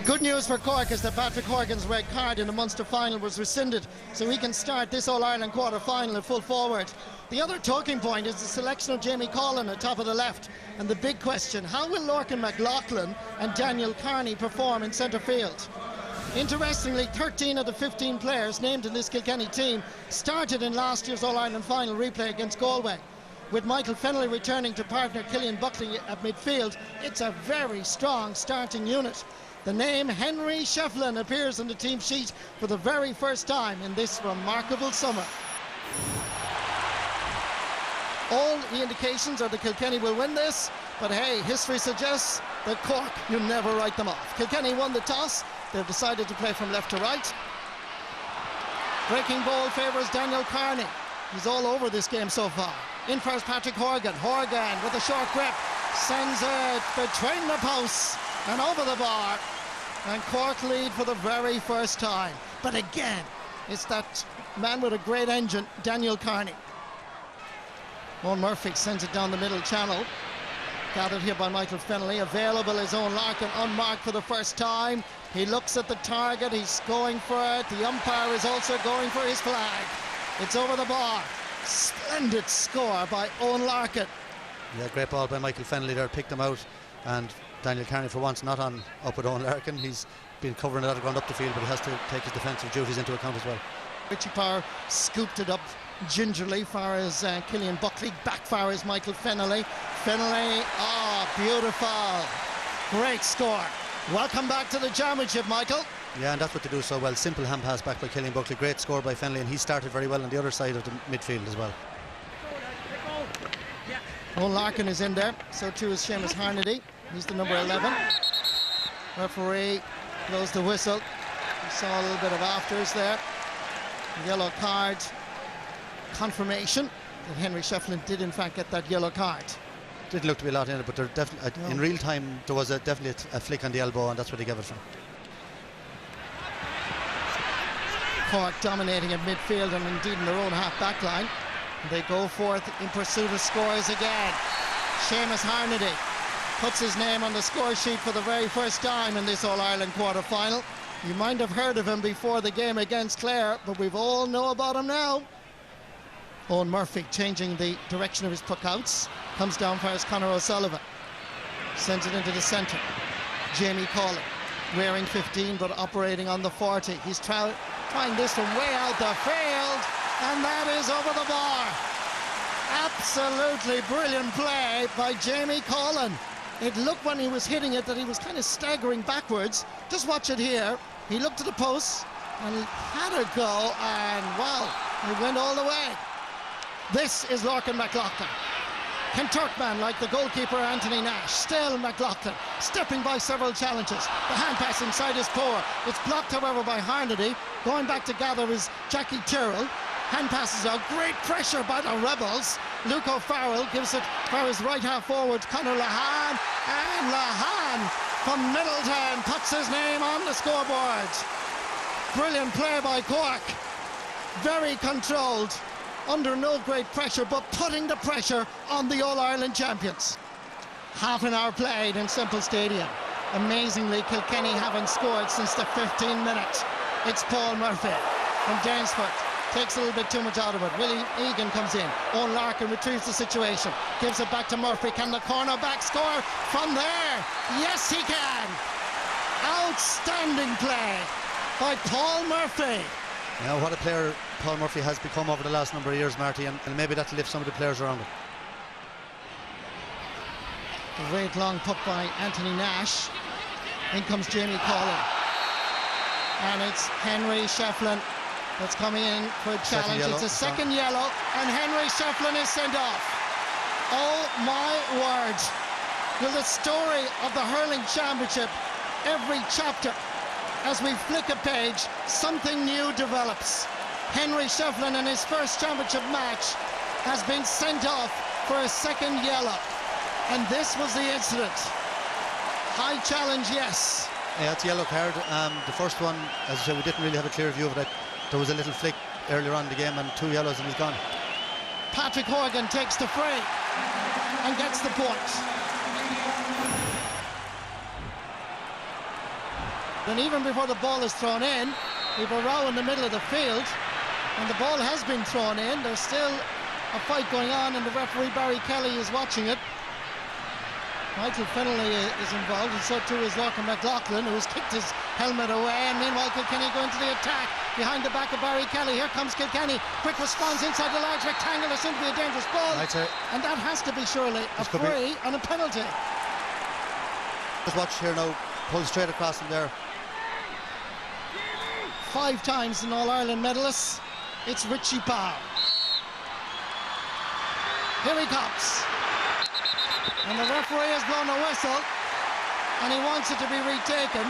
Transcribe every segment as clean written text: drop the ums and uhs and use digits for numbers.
Good news for Cork is that Patrick Horgan's red card in the Munster final was rescinded, so he can start this All-Ireland quarter-final at full forward. The other talking point is the selection of Jamie Collin at top of the left, and the big question, how will Lorcan McLaughlin and Daniel Carney perform in centre field? Interestingly, 13 of the 15 players named in this Kilkenny team started in last year's All-Ireland final replay against Galway. With Michael Fennelly returning to partner Killian Buckley at midfield, it's a very strong starting unit. The name Henry Shefflin appears on the team sheet for the very first time in this remarkable summer. All the indications are that Kilkenny will win this, but hey, history suggests that Cork, you never write them off. Kilkenny won the toss. They've decided to play from left to right. Breaking ball favours Daniel Carney. He's all over this game so far. In first, Patrick Horgan. Horgan with a short grip sends it between the posts and over the bar. And Cork lead for the very first time. But again, it's that man with a great engine, Daniel Carney. Owen Murphy sends it down the middle channel. Gathered here by Michael Fennelly. Available is Owen Larkin, unmarked for the first time. He looks at the target, he's going for it. The umpire is also going for his flag. It's over the bar. Splendid score by Owen Larkin. Yeah, great ball by Michael Fennelly there, picked him out. And Daniel Carney, for once, not on up with Owen Larkin. He's been covering a lot of ground up the field, but he has to take his defensive duties into account as well. Richie Power scooped it up gingerly far as Killian Buckley, back far as Michael Fennelly. Fennelly, beautiful. Great score. Welcome back to the championship, Michael. Yeah, and that's what they do so well. Simple hand pass back by Killian Buckley. Great score by Fennelly, and he started very well on the other side of the midfield as well. Owen Larkin is in there, so too is Seamus Harnedy. He's the number 11. Referee blows the whistle. We saw a little bit of afters there. Yellow card confirmation that Henry Shefflin did in fact get that yellow card. Didn't look to be a lot in it, but there definitely in real time there was definitely a flick on the elbow, and that's what he gave it from. Cork dominating at midfield and indeed in their own half-back line. They go forth in pursuit of scores again. Seamus Harnedy puts his name on the score sheet for the very first time in this All-Ireland quarter-final. You might have heard of him before the game against Clare, but we've all know about him now. Owen Murphy changing the direction of his puckouts. Comes down for his Conor O'Sullivan. Sends it into the centre. Jamie Collin, wearing 15 but operating on the 40. He's trying this from way out the field, and that is over the bar. Absolutely brilliant play by Jamie Collin. It looked when he was hitting it that he was kind of staggering backwards. Just watch it here. He looked at the post and had a go, and wow, he went all the way. This is Lorcan McLaughlin. Can Turkman, like the goalkeeper Anthony Nash. Still McLaughlin, stepping by several challenges. The hand pass inside is poor. It's blocked, however, by Harnedy. Going back to gather is Jackie Tyrrell. Hand passes out, great pressure by the Rebels. Luke O'Farrell gives it for his right half forward, Conor Lehane. And Lehane from Middleton puts his name on the scoreboard. Brilliant play by Cork. Very controlled, under no great pressure, but putting the pressure on the All-Ireland champions. Half an hour played in Semple Stadium. Amazingly, Kilkenny haven't scored since the 15th minute. It's Paul Murphy from Danesford. Takes a little bit too much out of it. Willie Egan comes in. Owen Larkin retrieves the situation. Gives it back to Murphy. Can the cornerback score from there? Yes, he can. Outstanding play by Paul Murphy. Now, what a player Paul Murphy has become over the last number of years, Marty, and maybe that'll lift some of the players around him. A great long puck by Anthony Nash. In comes Jamie Collin. And it's Henry Shefflin that's coming in for a challenge. It's a second yellow, and Henry Shefflin is sent off. Oh my word. Well, the story of the hurling championship, every chapter, as we flick a page, something new develops. Henry Shefflin in his first championship match has been sent off for a second yellow. And this was the incident. High challenge, yes. Yeah, it's a yellow card. The first one, as I said, we didn't really have a clear view of it. There was a little flick earlier on in the game and 2 yellows and he's gone. Patrick Horgan takes the free and gets the point. then even before the ball is thrown in, we've a row in the middle of the field, and the ball has been thrown in. There's still a fight going on, and the referee Barry Kelly is watching it. Michael Fennelly is involved, and so too is Lorcan McLaughlin, who has kicked his helmet away, and meanwhile Kilkenny go into the attack behind the back of Barry Kelly. Here comes Kilkenny. Quick response inside the large rectangle. There seems to be a dangerous ball, and that has to be surely a free and a penalty. Just watch here now, pull straight across from there. 5 times an All-Ireland medalist. It's Richie Parr. Here he comes. And the referee has blown a whistle, and he wants it to be retaken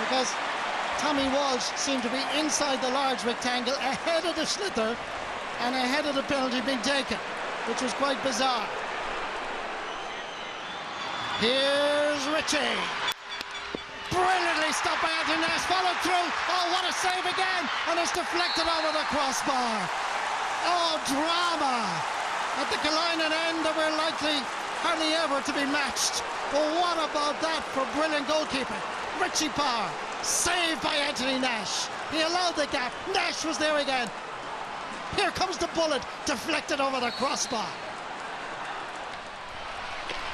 because Tommy Walsh seemed to be inside the large rectangle, ahead of the sliotar and ahead of the penalty being taken, which was quite bizarre. Here's Richie. Brilliantly stopped by Anthony Nash, followed through. Oh, what a save again, and it's deflected over the crossbar. Oh, drama at the Kilkenny end that we're likely hardly ever to be matched. But what about that for brilliant goalkeeping? Richie Parr, saved by Anthony Nash. He allowed the gap. Nash was there again. Here comes the bullet, deflected over the crossbar.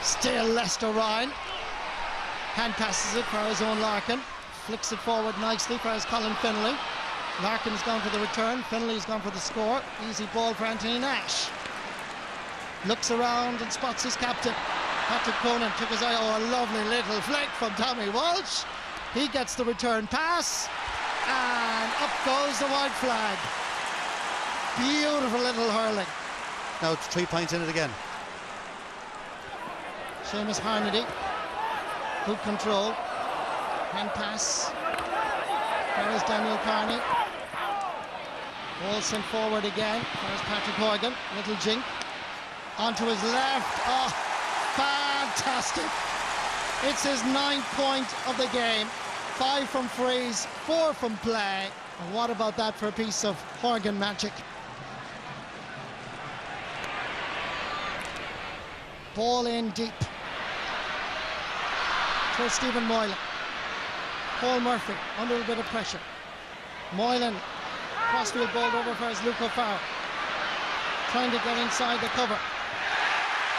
Still Lester Ryan. Hand passes it for his own Larkin. Flicks it forward nicely for his Colin Fennelly. Larkin's gone for the return. Fennelly's gone for the score. Easy ball for Anthony Nash. Looks around and spots his captain. Patrick Cronin took his eye. Oh, a lovely little flick from Tommy Walsh. He gets the return pass, and up goes the white flag. Beautiful little hurling. Now it's 3 points in it again. Seamus Harnedy, good control. Hand pass. There is Daniel Carney. Ball sent forward again. There's Patrick Horgan. Little jink. Onto his left. Oh, fantastic. It's his 9th point of the game. 5 from frees, 4 from play. And what about that for a piece of Horgan magic? Ball in deep. Towards Stephen Moylan. Paul Murphy under a bit of pressure. Moylan, crossfield ball over for his Luke O'Farrell. Trying to get inside the cover.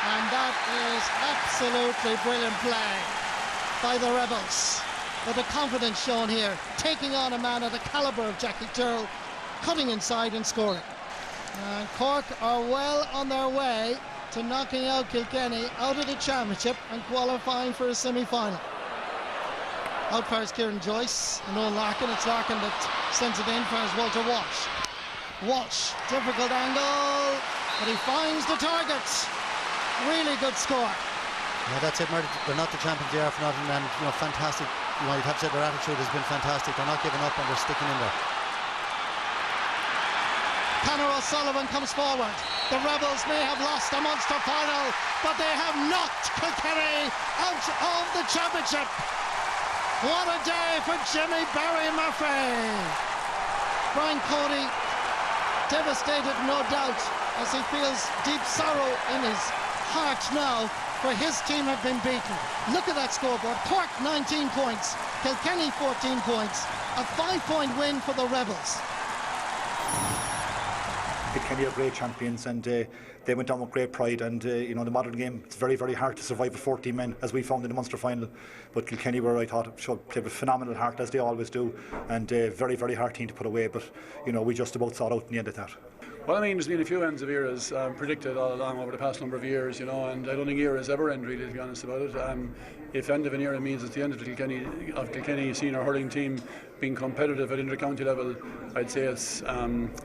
And that is absolutely brilliant play by the Rebels. With the confidence shown here, taking on a man of the calibre of Jackie Tyrrell, cutting inside and scoring. And Cork are well on their way to knocking out Kilkenny out of the championship and qualifying for a semi-final. Out fires Kieran Joyce and Owen Larkin. It's Larkin that sends it in for his Walter Walsh. Walsh, difficult angle, but he finds the target. Really good score. Yeah, that's it, Marty. They're not the champions they are for nothing, and you know, fantastic. You know, you'd have to say their attitude has been fantastic. They're not giving up and they're sticking in there. Conor O'Sullivan comes forward. The Rebels may have lost a monster final, but they have knocked Kilkenny out of the championship. What a day for Jimmy Barry Murphy. Brian Cody devastated, no doubt, as he feels deep sorrow in his heart now, for his team have been beaten. Look at that scoreboard. Cork 19 points, Kilkenny 14 points, a 5-point win for the Rebels. Kilkenny are great champions, and they went on with great pride, and you know, in the modern game it's very, very hard to survive with 14 men, as we found in the Munster final, but Kilkenny were, I thought, played with phenomenal heart, as they always do, and very, very hard team to put away, but you know, we just about saw it out in the end of that. Well, I mean, there's been a few ends of eras predicted all along over the past number of years, you know, and I don't think eras ever end, really, to be honest about it. If end of an era means it's the end of the Kilkenny senior hurling team being competitive at inter-county level, I'd say it's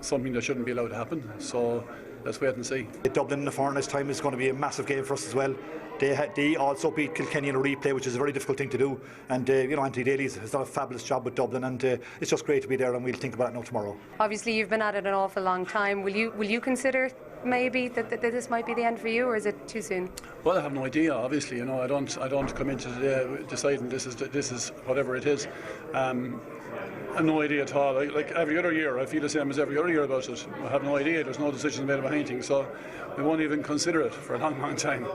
something that shouldn't be allowed to happen. So let's wait and see. Dublin in the foreigners' time is going to be a massive game for us as well. They also beat Kilkenny in a replay, which is a very difficult thing to do. And you know, Anthony Daly has done a fabulous job with Dublin, and it's just great to be there. And we'll think about it now tomorrow. Obviously, you've been at it an awful long time. Will you consider maybe that this might be the end for you, or is it too soon? Well, I have no idea. Obviously, you know, I don't come into today deciding this is whatever it is. I have no idea at all. Like every other year, I feel the same as every other year about it. I have no idea. There's no decision made about anything, so we won't even consider it for a long, long time.